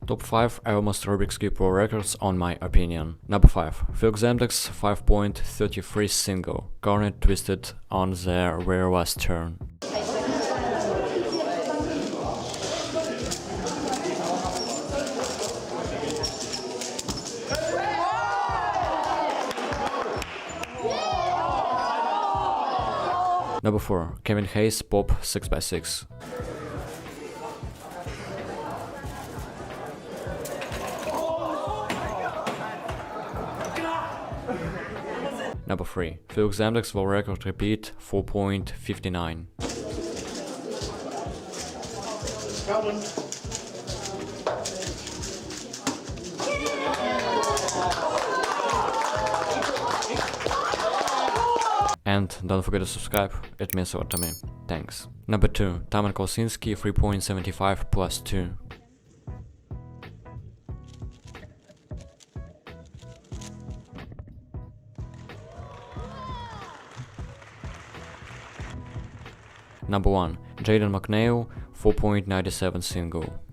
Top 5 most Rubik's Cube World Records on my opinion. Number 5. Felix Zemdek's 5.33 single, cornet twisted on the very last turn. Number 4. Kevin Hayes Pop 6x6. Number 3. Felix Zemdek's world record repeat 4.59. And don't forget to subscribe, it means a lot to me. Thanks. Number 2. Taman Kolsinski 3.75 plus 2. Number 1. Jaden McNeil 4.97 single.